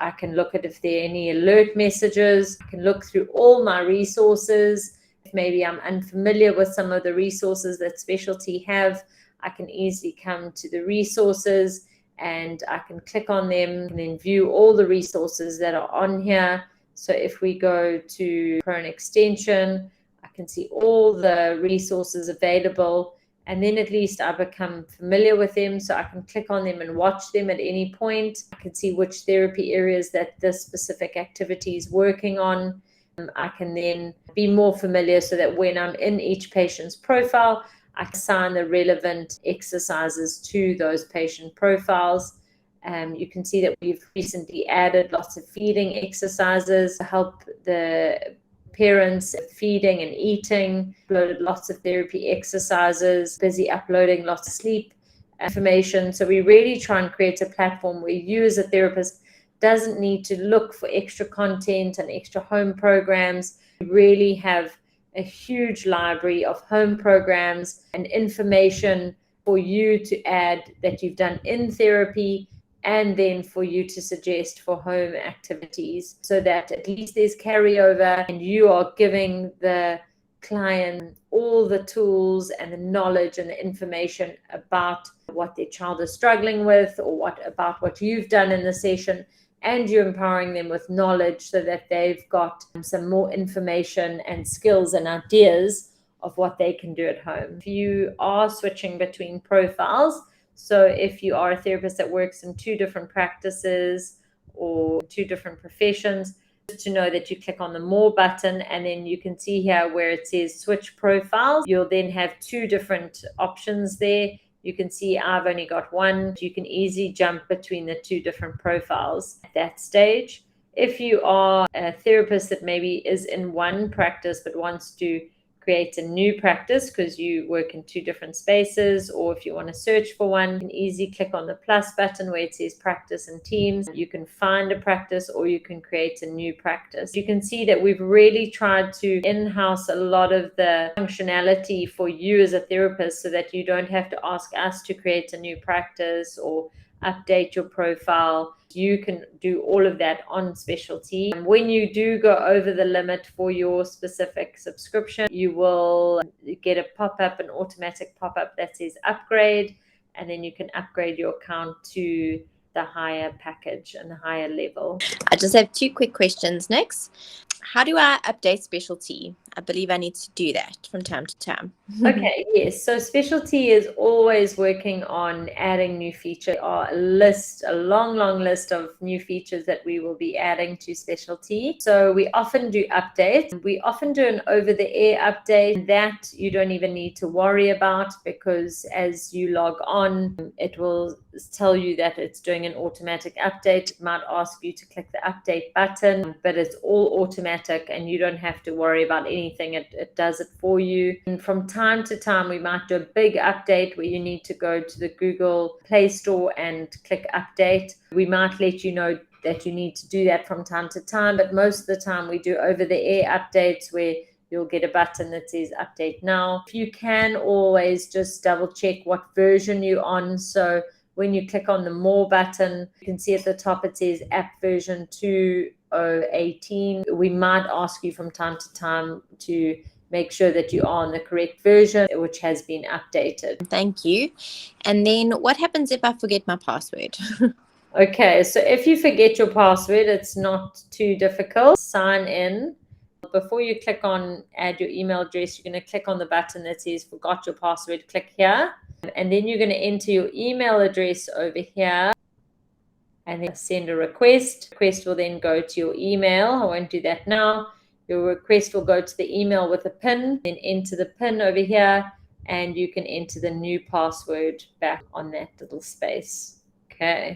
I can look at if there are any alert messages. I can look through all my resources. If maybe I'm unfamiliar with some of the resources that SpecialT have, I can easily come to the resources and I can click on them and then view all the resources that are on here. So if we go to Chrome extension, I can see all the resources available, and then at least I become familiar with them, so I can click on them and watch them at any point. I can see which therapy areas that this specific activity is working on. I can then be more familiar so that when I'm in each patient's profile, I can assign the relevant exercises to those patient profiles. You can see that we've recently added lots of feeding exercises to help the parents feeding and eating, uploaded lots of therapy exercises, busy uploading lots of sleep information. So we really try and create a platform where you as a therapist doesn't need to look for extra content and extra home programs. We really have a huge library of home programs and information for you to add that you've done in therapy, and then for you to suggest for home activities, so that at least there's carryover and you are giving the client all the tools and the knowledge and the information about what their child is struggling with, or about what you've done in the session, and you're empowering them with knowledge so that they've got some more information and skills and ideas of what they can do at home. If you are switching between profiles, so if you are a therapist that works in 2 different practices or 2 different professions, just to know that you click on the More button, and then you can see here where it says Switch Profiles. You'll then have 2 different options there. You can see I've only got one. You can easily jump between the 2 different profiles at that stage. If you are a therapist that maybe is in one practice but wants to create a new practice because you work in 2 different spaces, or if you want to search for one, you can easily click on the plus button where it says practice and teams. You can find a practice or you can create a new practice. You can see that we've really tried to in-house a lot of the functionality for you as a therapist, so that you don't have to ask us to create a new practice or update your profile. You can do all of that on SpecialT. And when you do go over the limit for your specific subscription, you will get a pop-up, an automatic pop-up that says upgrade, and then you can upgrade your account to the higher package and the higher level. I just have 2 quick questions next. How do I update SpecialT? I believe I need to do that from time to time. Okay, yes. So SpecialT is always working on adding new features. There are a long list of new features that we will be adding to SpecialT. So we often do updates. We often do an over-the-air update that you don't even need to worry about, because as you log on, it will tell you that it's doing an automatic update. It might ask you to click the update button, but it's all automatic and you don't have to worry about anything. It does it for you. And from time to time, we might do a big update where you need to go to the Google Play Store and click update. We might let you know that you need to do that from time to time, but most of the time we do over-the-air updates where you'll get a button that says update now. You can always just double check what version you're on. So when you click on the More button, you can see at the top it says app version 2018. We might ask you from time to time to make sure that you are on the correct version, which has been updated. Thank you. And then what happens if I forget my password? Okay, so if you forget your password, it's not too difficult. Sign in. Before you click on add your email address, you're going to click on the button that says forgot your password. Click here, and then you're going to enter your email address over here and then send a request. Request will then go to your email. I won't do that now. Your request will go to the email with a PIN, then enter the PIN over here, and you can enter the new password back on that little space. Okay.